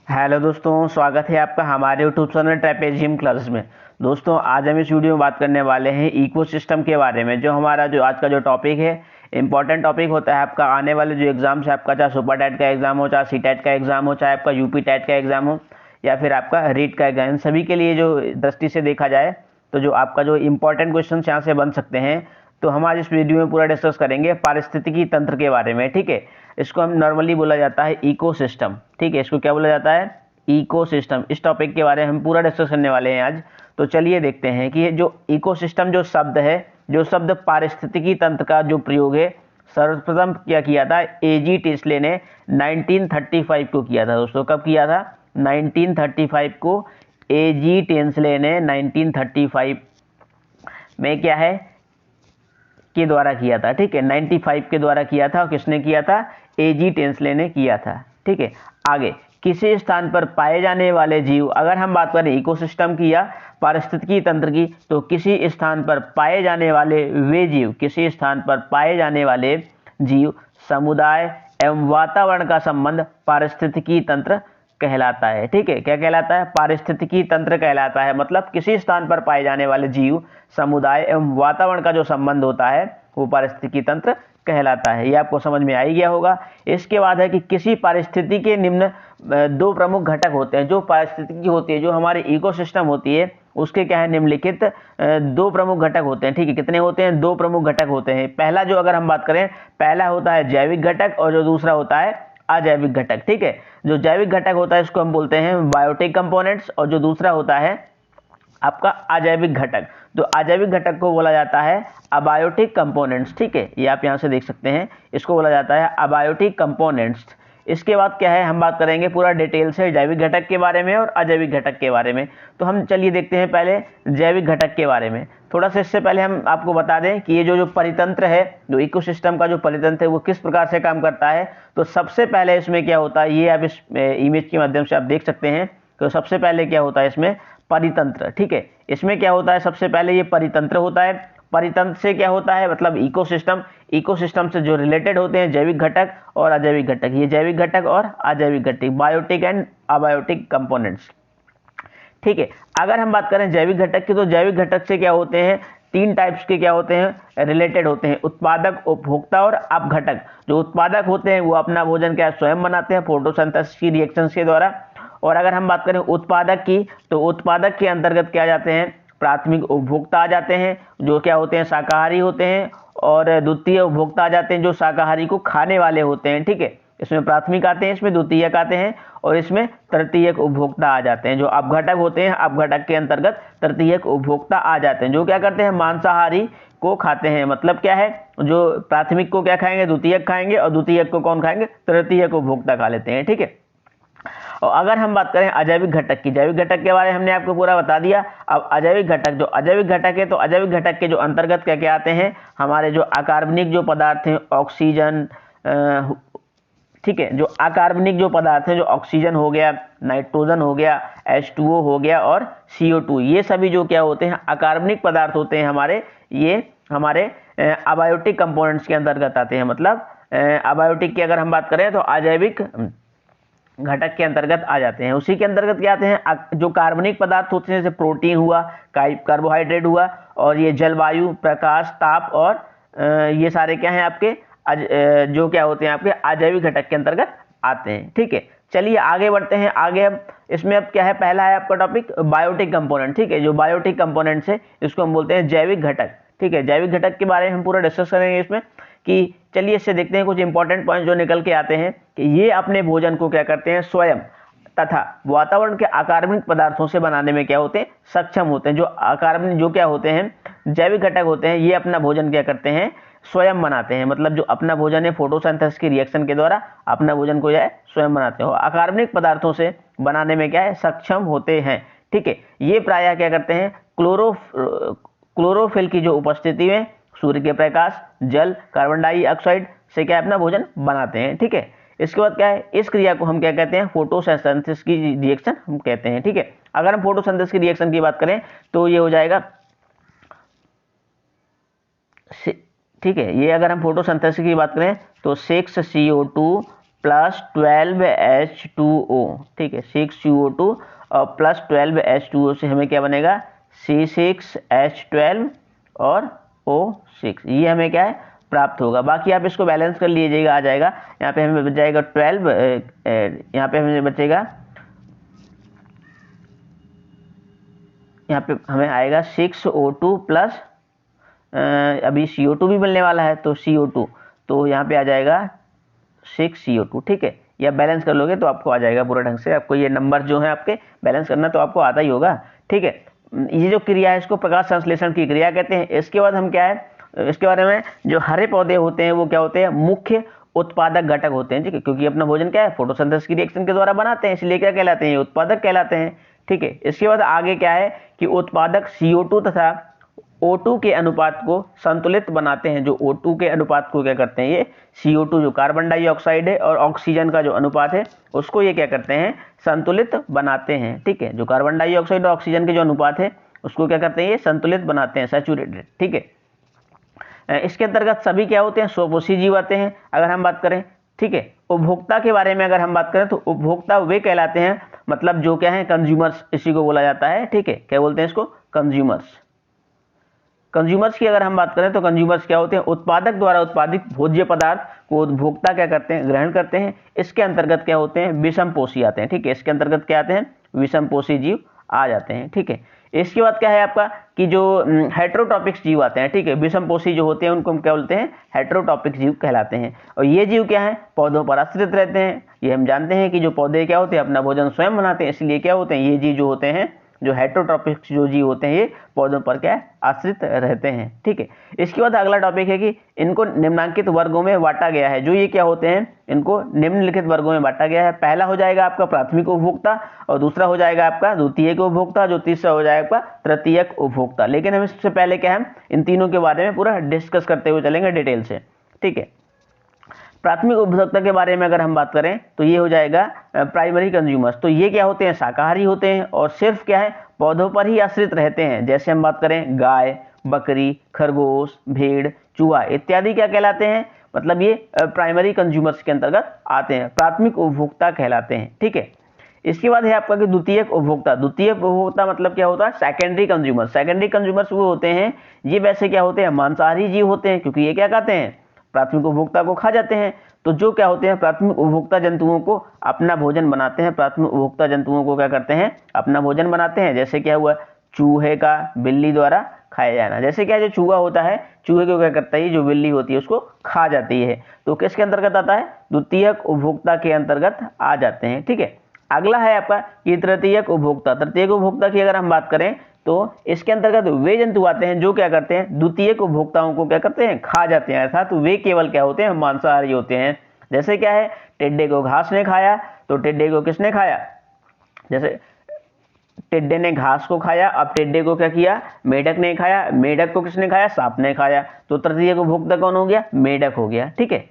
Hello दोस्तों, स्वागत है आपका हमारे यूट्यूब चैनल ट्रेपेजियम क्लासेस में। दोस्तों, आज हम इस वीडियो में बात करने वाले हैं इकोसिस्टम के बारे में। जो हमारा जो आज का जो टॉपिक है, इंपॉर्टेंट टॉपिक होता है आपका आने वाले जो एग्जाम्स है आपका, चाहे सुपर टेट का एग्जाम हो, चाहे सी टेट का एग्जाम हो, चाहे आपका यूपी टेट का एग्जाम हो या फिर आपका रीट का एग्जाम, सभी के लिए जो दृष्टि से देखा जाए तो जो आपका जो इंपॉर्टेंट क्वेश्चन यहाँ से बन सकते हैं, तो हम आज इस वीडियो में पूरा डिस्कस करेंगे पारिस्थितिकी तंत्र के बारे में। ठीक है, इसको हम नॉर्मली बोला जाता है इकोसिस्टम। ठीक है, इसको क्या बोला जाता है? इकोसिस्टम। इस टॉपिक के बारे में हम पूरा डिस्कस करने वाले हैं आज। तो चलिए देखते हैं कि जो इकोसिस्टम जो शब्द है, जो शब्द पारिस्थितिकी तंत्र का जो प्रयोग है, सर्वप्रथम क्या किया था? एजी टेस्ले ने 1935 को किया था। दोस्तों, कब किया था? 1935 को एजी टेस्ले ने 1935 में क्या है के द्वारा किया था। ठीक है, 95 के द्वारा किया था। और किसने किया था? एजी टेस्ले ने किया था। ठीक है, आगे किसी स्थान पर पाए जाने वाले जीव, अगर हम बात करें इकोसिस्टम की या पारिस्थितिकी तंत्र की, तो किसी स्थान पर पाए जाने वाले वे जीव, किसी स्थान पर पाए जाने वाले जीव समुदाय एवं वातावरण का संबंध पारिस्थितिकी तंत्र कहलाता है। ठीक है, क्या कहलाता है? पारिस्थितिकी तंत्र कहलाता है। मतलब किसी स्थान पर पाए जाने वाले जीव समुदाय एवं वातावरण का जो संबंध होता है वो पारिस्थितिकी तंत्र कहलाता है। ये आपको समझ में आ ही गया होगा। इसके बाद है कि किसी पारिस्थिति के निम्न दो प्रमुख घटक होते हैं। जो पारिस्थितिकी होती है, जो हमारी इकोसिस्टम होती है, उसके क्या है? निम्नलिखित दो प्रमुख घटक होते हैं। ठीक है, कितने होते हैं? दो प्रमुख घटक होते हैं। पहला जो अगर हम बात करें, पहला होता है जैविक घटक और जो दूसरा होता है अजैविक घटक। ठीक है, जो जैविक घटक होता है इसको हम बोलते हैं बायोटिक कंपोनेंट्स, और जो दूसरा होता है आपका अजैविक घटक, तो अजैविक घटक को बोला जाता है अबायोटिक कंपोनेंट्स। ठीक है, ये आप यहाँ से देख सकते हैं, इसको बोला जाता है अबायोटिक कंपोनेंट्स। इसके बाद क्या है, हम बात करेंगे पूरा डिटेल से जैविक घटक के बारे में और अजैविक घटक के बारे में। तो हम चलिए देखते हैं पहले जैविक घटक के बारे में। थोड़ा सा इससे पहले हम आपको बता दें कि ये जो परितंत्र है, जो इकोसिस्टम का जो परितंत्र है, वो किस प्रकार से काम करता है। तो सबसे पहले इसमें क्या होता है, ये आप इस इमेज के माध्यम से आप देख सकते हैं। तो सबसे पहले क्या होता है इसमें? परितंत्र। ठीक है, इसमें क्या होता है? सबसे पहले ये परितंत्र होता है। परितंत्र से क्या होता है? मतलब इकोसिस्टम, इकोसिस्टम से जो रिलेटेड होते हैं जैविक घटक और अजैविक घटक, ये जैविक घटक और अजैविक घटक, बायोटिक एंड अबायोटिक कंपोनेंट्स। ठीक है, अगर हम बात करें जैविक घटक की, तो जैविक घटक से क्या होते हैं? तीन टाइप्स के क्या होते हैं? रिलेटेड होते हैं, उत्पादक, उपभोक्ता और अपघटक। जो उत्पादक होते हैं वो अपना भोजन क्या स्वयं बनाते हैं फोटोसिंथेसिस की रिएक्शंस के द्वारा। और अगर हम बात करें उत्पादक की, तो उत्पादक के अंतर्गत क्या जाते हैं? प्राथमिक उपभोक्ता आ जाते हैं, जो क्या होते हैं? शाकाहारी होते हैं। और द्वितीय उपभोक्ता आ जाते हैं, जो शाकाहारी को खाने वाले होते हैं। ठीक है, इसमें प्राथमिक आते हैं, इसमें द्वितीयक आते हैं, और इसमें तृतीयक उपभोक्ता आ जाते हैं। जो अपघटक होते हैं, अपघटक के अंतर्गत तृतीयक उपभोक्ता आ जाते हैं, जो क्या करते हैं? मांसाहारी को खाते हैं। मतलब क्या है? जो प्राथमिक को क्या खाएंगे? द्वितीयक खाएंगे, और द्वितीयक को कौन खाएंगे? तृतीयक उपभोक्ता खा लेते हैं। ठीक है, और अगर हम बात करें अजैविक घटक की, जैविक घटक के बारे में हमने आपको पूरा बता दिया। अब अजैविक घटक, जो अजैविक घटक है, तो अजैविक घटक के जो अंतर्गत क्या क्या आते हैं? हमारे जो अकार्बनिक जो पदार्थ हैं, ऑक्सीजन, ठीक है, जो अकार्बनिक जो पदार्थ हैं, जो ऑक्सीजन हो गया, नाइट्रोजन हो गया, H2O हो गया और CO2, ये सभी जो क्या होते हैं? अकार्बनिक पदार्थ होते हैं हमारे। ये हमारे अबायोटिक कंपोनेंट्स के अंतर्गत आते हैं। मतलब अबायोटिक की अगर हम बात करें तो अजैविक घटक के अंतर्गत आ जाते हैं। उसी के अंतर्गत क्या आते हैं? जो कार्बनिक पदार्थ होते हैं, जैसे प्रोटीन हुआ, कार्बोहाइड्रेट हुआ, और ये जलवायु, प्रकाश, ताप, और ये सारे क्या हैं आपके? जो क्या होते हैं आपके? अजैविक घटक के अंतर्गत आते हैं। ठीक है, चलिए आगे बढ़ते हैं। आगे अब इसमें अब क्या है? पहला है आपका टॉपिक बायोटिक कंपोनेंट। ठीक है, जो बायोटिक कंपोनेंट्स है इसको हम बोलते हैं जैविक घटक। ठीक है, जैविक घटक के बारे में हम पूरा डिस्कस करेंगे इसमें। कि चलिए इससे देखते हैं कुछ इंपॉर्टेंट पॉइंट जो निकल के आते हैं कि ये अपने भोजन को क्या करते हैं? स्वयं तथा वातावरण के अकार्बनिक पदार्थों से बनाने में क्या होते हैं? सक्षम होते हैं। जो अकार्बनिक जो क्या होते हैं? जैविक घटक होते हैं, ये अपना भोजन क्या करते हैं? स्वयं बनाते हैं। मतलब जो अपना भोजन है फोटोसिंथेसिस की रिएक्शन के द्वारा अपना भोजन को है स्वयं बनाते हो, अकार्बनिक पदार्थों से बनाने में क्या है? सक्षम होते हैं। ठीक है, ये प्रायः क्या करते हैं? क्लोरोफिल की जो उपस्थिति में सूर्य के प्रकाश, जल, कार्बन डाइऑक्साइड से क्या अपना भोजन बनाते हैं। ठीक है, इसके बाद क्या है? इस क्रिया को हम क्या कहते हैं? फोटोसिंथेसिस की रिएक्शन हम कहते हैं। ठीक है, अगर हम फोटोसिंथेसिस की रिएक्शन की बात करें तो ये हो जाएगा, ठीक है, ये अगर हम फोटोसिंथेसिस की बात करें तो 6CO2 प्लस 12H2O, ठीक है, 6CO2 और प्लस 12H2O से हमें क्या बनेगा, C6H12 और O6, ये हमें क्या है प्राप्त होगा। बाकी आप इसको बैलेंस कर लीजिएगा, आ जाएगा। यहाँ पे हमें बच जाएगा 12, यहाँ पे हमें बचेगा, यहाँ पे हमें आएगा 6O2 प्लस अभी CO2 भी मिलने वाला है तो CO2, तो यहाँ पे आ जाएगा 6CO2, ठीक है। या बैलेंस कर लोगे तो आपको आ जाएगा पूरा ढंग से। आपको ये नंबर जो है आपके बैलेंस करना तो आपको आता ही होगा, ठीक है। ये जो क्रिया है इसको प्रकाश संश्लेषण की क्रिया कहते हैं। इसके बाद हम क्या है, इसके बारे में, जो हरे पौधे होते हैं वो क्या होते हैं, मुख्य उत्पादक घटक होते हैं, ठीक है, क्योंकि अपना भोजन क्या है फोटोसिंथेसिस की रिएक्शन के द्वारा बनाते हैं, इसलिए क्या कहलाते हैं, ये उत्पादक कहलाते हैं, ठीक है। इसके बाद आगे क्या है कि उत्पादक CO2 तथा O2 के अनुपात को संतुलित बनाते हैं। जो O2 के अनुपात को क्या करते हैं, ये CO2 जो कार्बन डाइऑक्साइड है और ऑक्सीजन का जो अनुपात है उसको ये क्या करते हैं, संतुलित बनाते हैं, ठीक है। जो कार्बन डाइऑक्साइड और ऑक्सीजन के जो अनुपात है उसको क्या करते हैं, ये संतुलित बनाते हैं, सैचुरेटेड, ठीक है। इसके अंतर्गत सभी क्या होते हैं, स्वपोषी जीव आते हैं। अगर हम बात करें, ठीक है, उपभोक्ता के बारे में अगर हम बात करें तो उपभोक्ता वे कहलाते हैं, मतलब जो क्या है कंज्यूमर्स, इसी को बोला जाता है, ठीक है। क्या बोलते हैं इसको, कंज्यूमर्स। कंज्यूमर्स की अगर हम बात करें तो कंज्यूमर्स क्या होते हैं, उत्पादक द्वारा उत्पादित भोज्य पदार्थ को उपभोक्ता क्या करते हैं, ग्रहण करते हैं। इसके अंतर्गत क्या होते हैं, विषमपोषी आते हैं, ठीक है। इसके अंतर्गत क्या आते हैं, विषमपोषी जीव आ जाते हैं, ठीक है। इसके बाद क्या है आपका कि जो हेटेरोटॉपिक जीव आते हैं, ठीक है। विषमपोषी जो होते हैं उनको हम क्या बोलते हैं, हेटेरोटॉपिक जीव कहलाते हैं। और ये जीव क्या है, पौधों पर आश्रित रहते हैं। ये हम जानते हैं कि जो पौधे क्या होते हैं अपना भोजन स्वयं बनाते हैं, इसलिए क्या होते हैं, ये जीव जो होते हैं, जो हेटेरोटॉपिक जो जीव होते हैं, ये पौधों पर क्या है, आश्रित रहते हैं, ठीक है। इसके बाद अगला टॉपिक है कि इनको निम्नलिखित वर्गों में बांटा गया है। जो ये क्या होते हैं, इनको निम्नलिखित वर्गों में बांटा गया है। पहला हो जाएगा आपका प्राथमिक उपभोक्ता, और दूसरा हो जाएगा आपका द्वितीयक उपभोक्ता, जो तीसरा हो जाएगा आपका तृतीयक उपभोक्ता। लेकिन हम इससे पहले क्या है, इन तीनों के बारे में पूरा डिस्कस करते हुए चलेंगे डिटेल से, ठीक है। प्राथमिक उपभोक्ता के बारे में अगर हम बात करें तो ये हो जाएगा प्राइमरी कंज्यूमर्स। तो ये क्या होते हैं, शाकाहारी होते हैं और सिर्फ क्या है, पौधों पर ही आश्रित रहते हैं। जैसे हम बात करें गाय, बकरी, खरगोश, भेड़, चूहा इत्यादि क्या कहलाते हैं, मतलब ये प्राइमरी कंज्यूमर्स के अंतर्गत आते हैं, प्राथमिक उपभोक्ता कहलाते हैं, ठीक है। इसके बाद है आपका कि द्वितीयक उपभोक्ता। द्वितीयक उपभोक्ता मतलब क्या होता है, सेकेंडरी कंज्यूमर्स। सेकेंडरी कंज्यूमर्स वो होते हैं, ये वैसे क्या होते हैं, मांसाहारी जीव होते हैं, क्योंकि ये क्या खाते हैं, प्राथमिक उपभोक्ता को खा जाते हैं। तो जो क्या होते हैं, प्राथमिक उपभोक्ता जंतुओं को अपना भोजन बनाते हैं। प्राथमिक उपभोक्ता जंतुओं को क्या करते हैं, अपना भोजन बनाते हैं। जैसे क्या हुआ, चूहे का बिल्ली द्वारा खाया जाना। जैसे क्या, जो चूहा होता है, चूहे को क्या करता है, जो बिल्ली होती है उसको खा जाती है। तो किसके अंतर्गत आता है, द्वितीयक उपभोक्ता के अंतर्गत आ जाते हैं, ठीक है। अगला है आपका कि तृतीयक उपभोक्ता। तृतीयक उपभोक्ता की अगर हम बात करें तो इसके अंतर्गत वे जंतु आते हैं जो क्या करते हैं, द्वितीयक उपभोक्ताओं को क्या करते हैं, खा जाते हैं। अर्थात वे केवल क्या होते हैं, मांसाहारी होते हैं। जैसे क्या है, टिड्डे को घास ने खाया, तो टिड्डे को किसने खाया, जैसे टिड्डे ने घास को खाया, अब टिड्डे को क्या किया, मेढक ने खाया, मेढक को किसने खाया, सांप ने खाया। तो तृतीयक उपभोक्ता कौन हो गया, मेढक हो गया, ठीक है।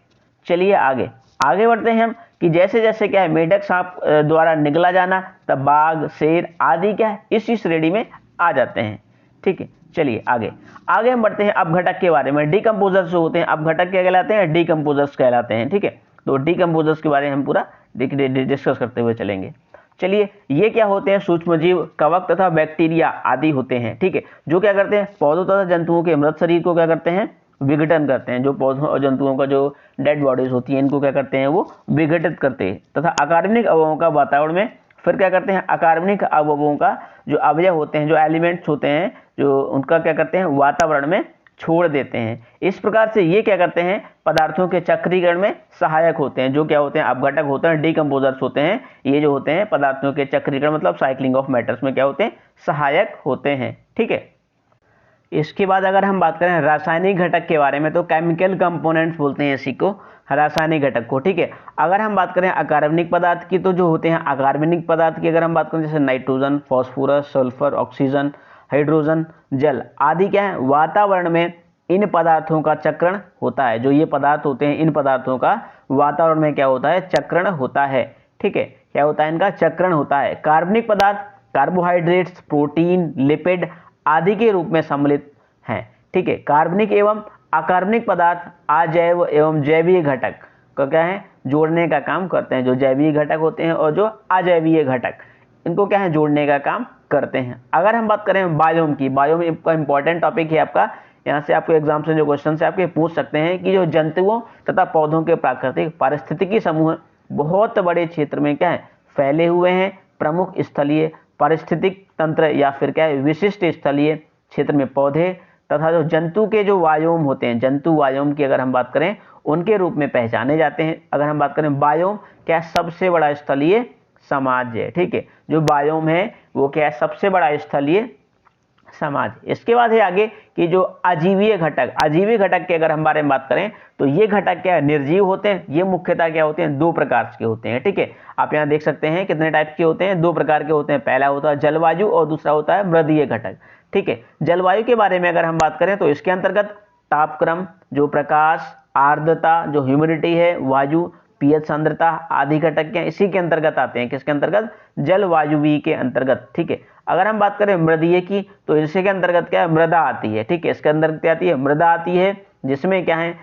चलिए आगे आगे बढ़ते हैं हम कि जैसे जैसे क्या है, मेढक सांप द्वारा निगला जाना, तब बाघ, शेर आदि क्या है, इसी श्रेणी में आ जाते हैं, ठीक है। चलिए आगे आगे हम बढ़ते हैं अपघटक के बारे में। डिकम्पोजर्स जो होते हैं, अपघटक क्या कहलाते हैं, डिकम्पोजर्स कहलाते हैं, ठीक है। तो डिकम्पोजर्स के बारे में हम पूरा डिस्कस करते हुए चलेंगे। चलिए, ये क्या होते हैं, सूक्ष्मजीव, कवक तथा बैक्टीरिया आदि होते हैं, ठीक है। जो क्या करते हैं, पौधों तथा जंतुओं के मृत शरीर को क्या करते हैं, विघटन करते हैं। जो पौधों और जंतुओं का जो डेड बॉडीज होती हैं, इनको क्या करते हैं, वो विघटित करते हैं। तथा अकार्बनिक अवयवों का वातावरण में फिर क्या करते हैं, अकार्बनिक अवयवों का जो अवयव होते हैं, जो एलिमेंट्स होते हैं, जो उनका क्या करते हैं, वातावरण में छोड़ देते हैं। इस प्रकार से ये क्या करते हैं, पदार्थों के चक्रीकरण में सहायक होते हैं। जो क्या होते हैं, अपघटक होते हैं, डिकम्पोजर्स होते हैं। ये जो होते हैं पदार्थों के चक्रीकरण मतलब साइक्लिंग ऑफ मैटर्स में क्या होते हैं, सहायक होते हैं, ठीक है। इसके बाद अगर हम बात करें रासायनिक घटक के बारे में, तो केमिकल कंपोनेंट्स बोलते हैं इसी को, रासायनिक घटक को, ठीक है। अगर हम बात करें अकार्बनिक पदार्थ की, तो जो होते हैं अकार्बनिक पदार्थ की अगर हम बात करें, जैसे nitrogen, phosphorus, sulphur, oxygen, hydrogen, जल आदि क्या है, वातावरण में इन पदार्थों का चक्रण होता है। जो ये पदार्थ होते हैं, इन पदार्थों का वातावरण में क्या होता है, चक्रण होता है, ठीक है। क्या होता है, इनका चक्रण होता है। कार्बनिक पदार्थ कार्बोहाइड्रेट्स, प्रोटीन, लिपिड आदि के रूप में सम्मिलित हैं, ठीक है। कार्बनिक एवं अकार्बनिक पदार्थ अजैव एवं जैवीय घटक का क्या है, जोड़ने का काम करते हैं। जो जैवीय घटक होते हैं और जो अजैवीय घटक, इनको क्या है, जोड़ने का काम करते हैं। अगर हम बात करें बायोम की, बायोम का इंपॉर्टेंट टॉपिक है आपका, यहाँ से आपको एग्जाम से जो क्वेश्चन से आपके पूछ सकते हैं कि जो जंतुओं तथा पौधों के प्राकृतिक पारिस्थितिकी समूह बहुत बड़े क्षेत्र में क्या है, फैले हुए हैं। प्रमुख स्थलीय पारिस्थितिक तंत्र या फिर क्या है, विशिष्ट स्थलीय क्षेत्र में पौधे तथा जो जंतु के जो वायोम होते हैं, जंतु वायोम की अगर हम बात करें, उनके रूप में पहचाने जाते हैं। अगर हम बात करें बायोम क्या सबसे बड़ा स्थलीय समाज है, ठीक है, जो बायोम है वो क्या है, सबसे बड़ा स्थलीय समाज। इसके बाद है आगे कि जो अजीवीय घटक, अजीवीय घटक के अगर हम बारे में बात करें तो ये घटक क्या है, निर्जीव होते हैं। ये मुख्यतः क्या होते हैं, 2 प्रकार के होते हैं, ठीक है। आप यहाँ देख सकते हैं कितने टाइप के होते हैं, 2 प्रकार के होते हैं। पहला होता है जलवायु और दूसरा होता है मृदीय घटक, ठीक है। जलवायु के बारे में अगर हम बात करें तो इसके अंतर्गत तापक्रम, जो प्रकाश, आर्द्रता, जो ह्यूमिडिटी है, वायु, पीएच सांद्रता आदि घटक क्या इसी के अंतर्गत आते हैं। किसके अंतर्गत, जलवायुवी के अंतर्गत, ठीक है। अगर हम बात करें मृदीय की तो इसके अंतर्गत क्या है, मृदा आती है, ठीक है। इसके अंदर क्या आती है, मृदा आती है, जिसमें क्या है,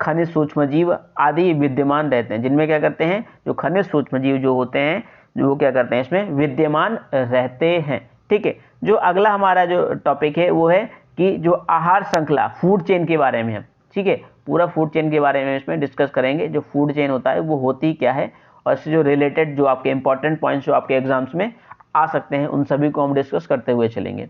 खनिज सूक्ष्मजीव आदि विद्यमान रहते हैं। जिनमें क्या करते हैं, जो खनिज सूक्ष्मजीव जो होते हैं, जो वो क्या करते हैं, इसमें विद्यमान रहते हैं, ठीक है। जो अगला हमारा जो टॉपिक है वो है कि जो आहार श्रृंखला, फूड चेन के बारे में है, ठीक है। पूरा फूड चेन के बारे में इसमें डिस्कस करेंगे। जो फूड चेन होता है वो होती क्या है, और इससे जो रिलेटेड जो आपके इंपॉर्टेंट पॉइंट्स जो आपके एग्जाम्स में आ सकते हैं, उन सभी को हम डिस्कस करते हुए चलेंगे।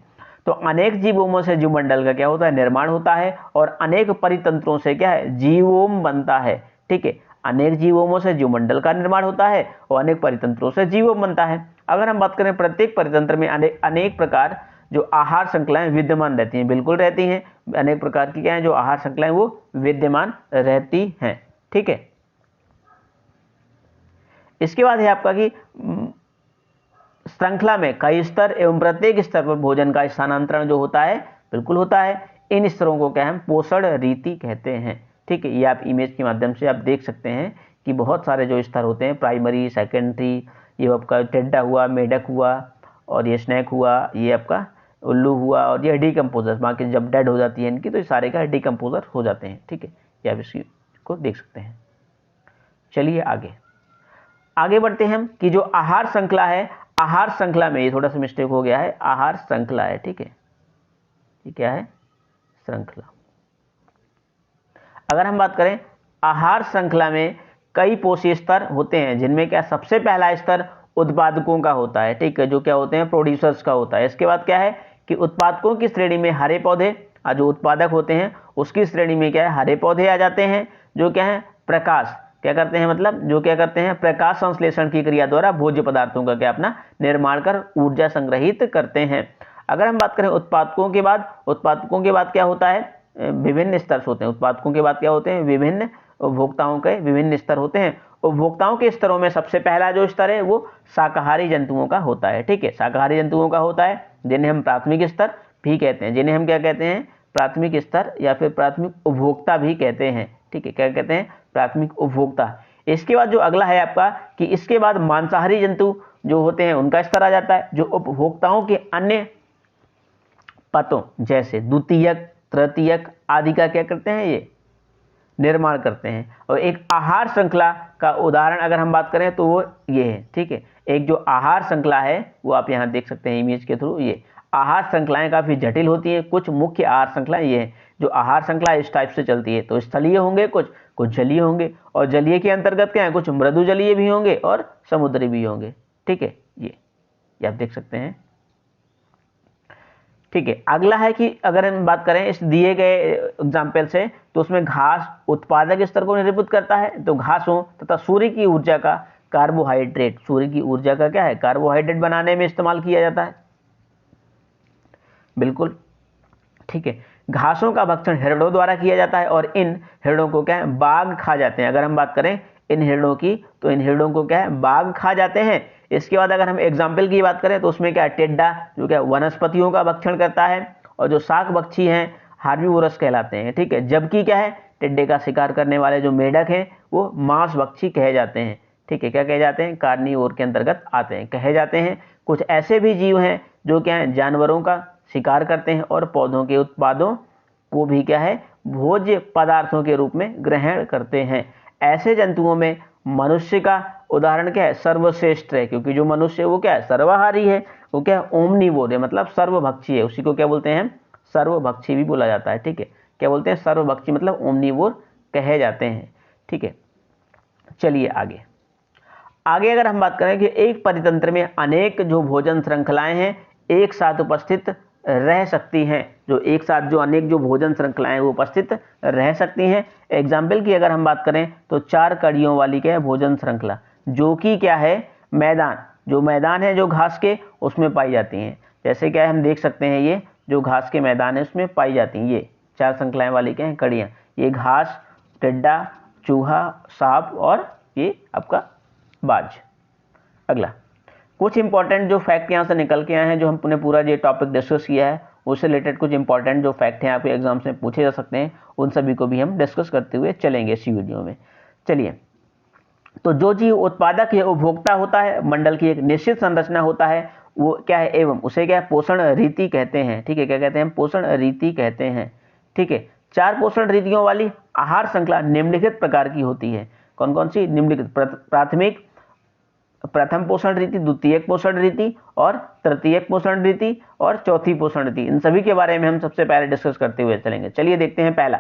तो अनेक जीवों से जीवमंडल का क्या होता है, निर्माण होता है, और अनेक परितंत्रों से क्या है, जीवोम बनता है, ठीक है। अनेक जीवों से जीवमंडल का निर्माण होता है और अनेक परितंत्रों से जीवोम बनता है। अगर हम बात करें प्रत्येक परितंत्र में अनेक प्रकार जो आहार श्रृंखलाएं विद्यमान रहती हैं, बिल्कुल रहती हैं। अनेक प्रकार की क्या है, जो आहार श्रृंखलाएं वो विद्यमान रहती हैं, ठीक है। इसके बाद है आपका कि श्रृंखला में कई स्तर एवं प्रत्येक स्तर पर भोजन का स्थानांतरण जो होता है, बिल्कुल होता है। इन स्तरों को क्या हम पोषण रीति कहते हैं, ठीक है। ये आप इमेज के माध्यम से आप देख सकते हैं कि बहुत सारे जो स्तर होते हैं, प्राइमरी, सेकेंडरी, ये आपका टेड्डा हुआ, मेढक हुआ, और ये स्नैक हुआ, ये आपका उल्लू हुआ, और ये डिकम्पोजर, बाकी जब डेड हो जाती है इनकी तो ये सारे का डिकम्पोजर हो जाते हैं, ठीक है। ये आप इसको देख सकते हैं। चलिए आगे बढ़ते हैं हम कि जो आहार श्रृंखला है, आहार श्रृंखला में ये थोड़ा सा मिस्टेक हो गया है, आहार श्रृंखला है, ठीक है। ये क्या है, श्रृंखला। अगर हम बात करें आहार श्रृंखला में कई पोषी स्तर होते हैं, जिनमें क्या सबसे पहला स्तर उत्पादकों का होता है, ठीक है, जो क्या होते हैं, प्रोड्यूसर्स का होता है। इसके बाद क्या है कि उत्पादकों की श्रेणी में हरे पौधे, जो उत्पादक होते हैं उसकी श्रेणी में क्या है, हरे पौधे आ जाते हैं, जो क्या है, प्रकाश क्या करते हैं, मतलब जो क्या करते हैं, प्रकाश संश्लेषण की क्रिया द्वारा भोज्य पदार्थों का क्या अपना निर्माण कर ऊर्जा संग्रहित करते हैं। अगर हम बात करें उत्पादकों के बाद क्या होता है, विभिन्न स्तर होते हैं। उत्पादकों के बाद क्या होते हैं, विभिन्न उपभोक्ताओं के विभिन्न स्तर होते हैं। उपभोक्ताओं के स्तरों में सबसे पहला जो स्तर है वो शाकाहारी जंतुओं का होता है, ठीक है। शाकाहारी जंतुओं का होता है, जिन्हें हम प्राथमिक स्तर भी कहते हैं, जिन्हें हम क्या कहते हैं, प्राथमिक स्तर या फिर प्राथमिक उपभोक्ता भी कहते हैं, ठीक है। क्या कहते हैं, प्राथमिक उपभोक्ता। इसके बाद जो अगला है आपका कि इसके बाद मांसाहारी जंतु जो होते हैं उनका स्तर आ जाता है, जो उपभोक्ताओं के अन्य पतों जैसे द्वितीयक, तृतीयक आदि का क्या करते हैं, ये निर्माण करते हैं। और एक आहार श्रृंखला का उदाहरण अगर हम बात करें तो वो ये है, ठीक है। एक जो आहार श्रृंखला है वो आप यहाँ देख सकते हैं इमेज के थ्रू। ये आहार श्रृंखलाएं काफी जटिल होती हैं। कुछ मुख्य आहार श्रृंखलाएं ये है, जो आहार श्रृंखला इस टाइप से चलती है, तो स्थलीय होंगे, कुछ जलीय होंगे, और जलीय के अंतर्गत क्या है, कुछ मृदु जलीय भी होंगे और समुद्री भी होंगे, ठीक है। ये आप देख सकते हैं, ठीक है। अगला है कि अगर हम बात करें इस दिए गए एग्जाम्पल से, तो उसमें घास उत्पादक स्तर को निरूपित करता है। तो घासों तथा सूर्य की ऊर्जा का कार्बोहाइड्रेट, सूर्य की ऊर्जा का क्या है, कार्बोहाइड्रेट बनाने में इस्तेमाल किया जाता है, बिल्कुल, ठीक है। घासों का भक्षण हिरणों द्वारा किया जाता है, और इन हिरणों को क्या है, बाघ खा जाते हैं। अगर हम बात करें इन हिरणों की, तो इन हिरणों को क्या है, बाघ खा जाते हैं। इसके बाद अगर हम एग्जाम्पल की बात करें तो उसमें क्या है, टेड्डा जो क्या वनस्पतियों का भक्षण करता है, और जो शाक भक्षी हैं हार्बीवोरस कहलाते हैं, ठीक है। जबकि क्या है, टिड्डे का शिकार करने वाले जो मेढक हैं वो मांस भक्षी कहे जाते हैं, ठीक है। क्या कहे जाते हैं, कार्निवोर के अंतर्गत आते हैं, कहे जाते हैं। कुछ ऐसे भी जीव हैं जो क्या है, जानवरों का शिकार करते हैं और पौधों के उत्पादों को भी क्या है, भोज्य पदार्थों के रूप में ग्रहण करते हैं। ऐसे जंतुओं में मनुष्य का उदाहरण क्या है, सर्वश्रेष्ठ है, क्योंकि जो मनुष्य है वो क्या है, सर्वाहारी है, वो क्या है, ओमनिवोर है, मतलब सर्वभक्षी है। उसी को क्या बोलते हैं, सर्वभक्षी भी बोला जाता है। ठीक है, क्या बोलते हैं, सर्वभक्षी, मतलब ओमनिवोर कहे जाते हैं। ठीक है, चलिए आगे अगर हम बात करें कि एक परितंत्र में अनेक जो भोजन श्रृंखलाएं हैं एक साथ उपस्थित रह सकती हैं, जो एक साथ जो अनेक जो भोजन श्रृंखलाएं वो उपस्थित रह सकती हैं। एग्जाम्पल की अगर हम बात करें तो 4 कड़ियों वाली क्या है, भोजन श्रृंखला, जो कि क्या है, मैदान, जो मैदान है जो घास के, उसमें पाई जाती हैं। जैसे क्या है, हम देख सकते हैं ये जो घास के मैदान है उसमें पाई जाती हैं ये 4 श्रृंखलाएं वाली क्या है, कड़ियाँ। ये घास, टिड्डा, चूहा, सांप और ये आपका बाज। अगला कुछ इंपॉर्टेंट जो फैक्ट यहाँ से निकल के आए हैं, जो हमने पूरा ये टॉपिक डिस्कस किया है उससे रिलेटेड कुछ इंपॉर्टेंट जो फैक्ट हैं आपके एग्जाम्स में पूछे जा सकते हैं, उन सभी को भी हम डिस्कस करते हुए चलेंगे इसी वीडियो में। चलिए, तो जो जीव उत्पादक या उपभोक्ता होता है, मंडल की एक निश्चित संरचना होता है, वो क्या है, एवं उसे क्या है, पोषण रीति कहते हैं। ठीक है, क्या कहते हैं, पोषण रीति कहते हैं। ठीक है, 4 पोषण रीतियों वाली आहार श्रृंखला निम्नलिखित प्रकार की होती है। कौन कौन सी, निम्नलिखित, प्राथमिक, प्रथम पोषण रीति, द्वितीयक पोषण रीति और तृतीयक पोषण रीति और चौथी पोषण रीति। इन सभी के बारे में हम सबसे पहले डिस्कस करते हुए चलेंगे। चलिए देखते हैं, पहला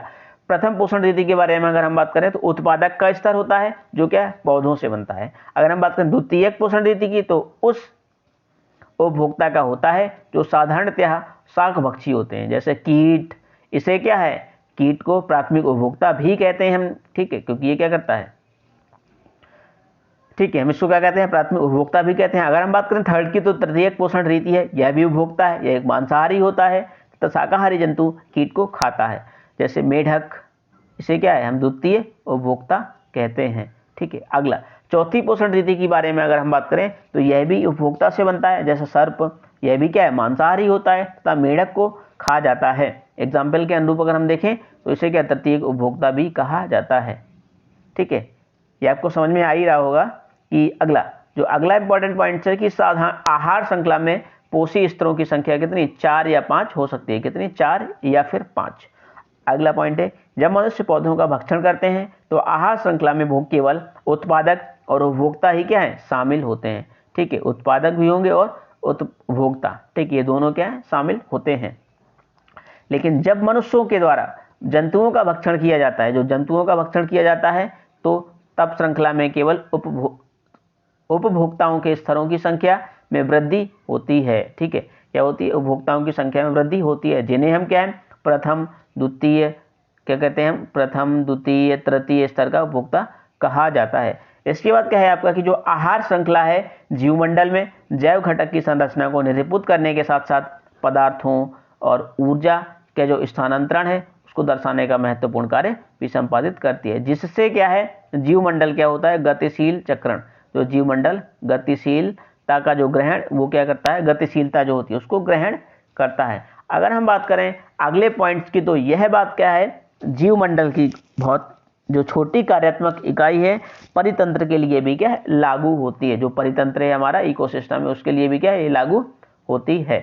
प्रथम पोषण रीति के बारे में अगर हम बात करें तो उत्पादक का स्तर होता है जो क्या पौधों से बनता है। अगर हम बात करें द्वितीयक पोषण रीति की तो उस उपभोक्ता का होता है जो साधारणतः शाकभक्षी होते हैं, जैसे कीट। इसे क्या है, कीट को प्राथमिक उपभोक्ता भी कहते हैं हम। ठीक है, क्योंकि ये क्या करता है, ठीक है, हम इसको क्या कहते हैं, प्राथमिक उपभोक्ता भी कहते हैं। अगर हम बात करें थर्ड की तो तृतीयक पोषण रीति है, यह भी उपभोक्ता है, यह एक मांसाहारी होता है तो शाकाहारी जंतु कीट को खाता है, जैसे मेढक। इसे क्या है, हम द्वितीय उपभोक्ता कहते हैं। ठीक है, अगला चौथी पोषण रीति के बारे में अगर हम बात करें तो यह भी उपभोक्ता से बनता है, जैसे सर्प, यह भी क्या है, मांसाहारी होता है तथा मेढक को खा जाता है। एग्जाम्पल के अनुरूप अगर हम देखें तो इसे क्या, तृतीय उपभोक्ता भी कहा जाता है। ठीक है, ये आपको समझ में आ ही रहा होगा कि अगला इंपॉर्टेंट पॉइंट है कि साधारण आहार श्रृंखला में पोषी स्तरों की संख्या कितनी, 4 या 5 हो सकती है। कितनी, 4 या फिर 5। अगला पॉइंट है, जब मनुष्य पौधों का भक्षण करते हैं तो आहार श्रृंखला में भोग केवल उत्पादक और उपभोक्ता ही क्या है, शामिल होते हैं। ठीक है, उत्पादक भी होंगे और उपभोक्ता, ठीक, ये दोनों क्या है, शामिल होते हैं। लेकिन जब मनुष्यों के द्वारा जंतुओं का भक्षण किया जाता है, जो जंतुओं का भक्षण किया जाता है, तो तब श्रृंखला में केवल उपभोक्ताओं के स्तरों की संख्या में वृद्धि होती है। ठीक है, क्या होती है, उपभोक्ताओं की संख्या में वृद्धि होती है, जिन्हें हम क्या है, प्रथम द्वितीय, क्या कहते हैं हम, प्रथम द्वितीय तृतीय स्तर का उपभोक्ता कहा जाता है। इसके बाद क्या है आपका कि जो आहार श्रृंखला है जीवमंडल में जैव घटक की संरचना को निरूपित करने के साथ साथ पदार्थों और ऊर्जा के जो स्थानांतरण है उसको दर्शाने का महत्वपूर्ण कार्य भी संपादित करती है, जिससे क्या है, जीवमंडल क्या होता है, गतिशील चक्रण। जो जीवमंडल गतिशीलता का जो ग्रहण, वो क्या करता है, गतिशीलता जो होती है उसको ग्रहण करता है। अगर हम बात करें अगले पॉइंट्स की तो यह बात क्या है, जीवमंडल की बहुत जो छोटी कार्यात्मक इकाई है परितंत्र के लिए भी क्या है, लागू होती है। जो परितंत्र है हमारा इकोसिस्टम है उसके लिए भी क्या है, ये लागू होती है।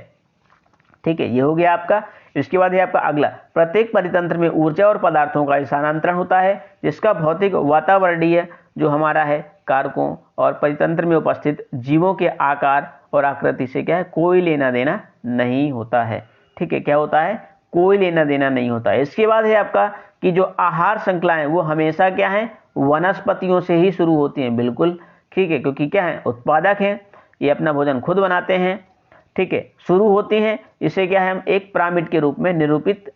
ठीक है, ये हो गया आपका। इसके बाद है आपका अगला, प्रत्येक परितंत्र में ऊर्जा और पदार्थों का स्थानांतरण होता है, जिसका भौतिक वातावरणीय जो हमारा है कारकों और परितंत्र में उपस्थित जीवों के आकार और आकृति से क्या है, कोई लेना देना नहीं होता है। ठीक है, क्या होता है, कोई लेना देना नहीं होता है। इसके बाद है आपका कि जो आहार श्रृंखलाएं वो हमेशा क्या है, वनस्पतियों से ही शुरू होती हैं। बिल्कुल ठीक है, क्योंकि क्या है, उत्पादक हैं, ये अपना भोजन खुद बनाते हैं। ठीक है, शुरू होती हैं, इसे क्या है, हम एक पिरामिड के रूप में निरूपित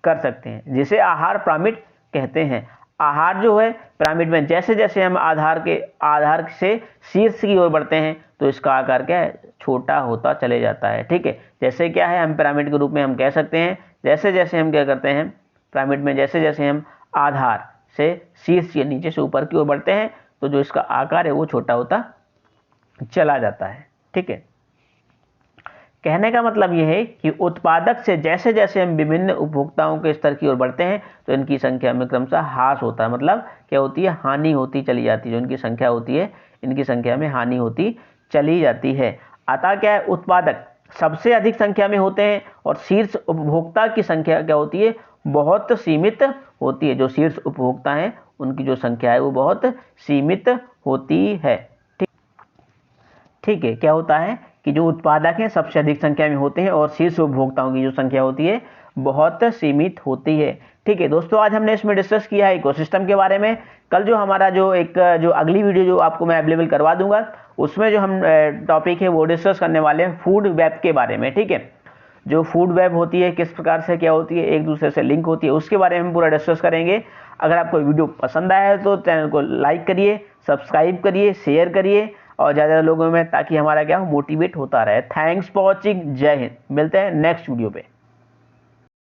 कर सकते हैं, जिसे आहार पिरामिड कहते हैं। आहार जो है पिरामिड में जैसे जैसे हम आधार से शीर्ष की ओर बढ़ते हैं तो इसका आकार क्या है, छोटा होता चले जाता है। ठीक है, जैसे क्या है, हम पिरामिड के रूप में हम कह सकते हैं, जैसे जैसे हम क्या करते हैं पिरामिड में, जैसे जैसे हम आधार से शीर्ष या नीचे से ऊपर की ओर बढ़ते हैं तो जो इसका आकार है वो छोटा होता चला जाता है। ठीक है, कहने का मतलब यह है कि उत्पादक से जैसे जैसे हम विभिन्न उपभोक्ताओं के स्तर की ओर बढ़ते हैं तो इनकी संख्या में क्रमशः ह्रास होता है, मतलब क्या होती है, हानि होती चली जाती है। जो इनकी संख्या होती है, इनकी संख्या में हानि होती चली जाती है। अतः क्या है, उत्पादक सबसे अधिक संख्या में होते हैं और शीर्ष उपभोक्ता की संख्या क्या होती है, बहुत सीमित होती है। जो शीर्ष उपभोक्ता हैं उनकी जो संख्या है वो बहुत सीमित होती है। ठीक है, क्या होता है कि जो उत्पादक हैं सबसे अधिक संख्या में होते हैं और शीर्ष उपभोक्ताओं की जो संख्या होती है बहुत सीमित होती है। ठीक है दोस्तों, आज हमने इसमें डिस्कस किया है इकोसिस्टम के बारे में। कल जो हमारा जो अगली वीडियो जो आपको मैं अवेलेबल करवा दूंगा, उसमें जो हम टॉपिक है वो डिस्कस करने वाले हैं फूड वेब के बारे में। ठीक है, जो फूड वेब होती है, किस प्रकार से क्या होती है, एक दूसरे से लिंक होती है, उसके बारे में हम पूरा डिस्कस करेंगे। अगर आपको वीडियो पसंद आया है तो चैनल को लाइक करिए, सब्सक्राइब करिए, शेयर करिए और ज़्यादा लोगों में, ताकि हमारा क्या मोटिवेट होता रहे। Thanks for watching. जय हिंद। मिलते हैं नेक्स्ट वीडियो पे।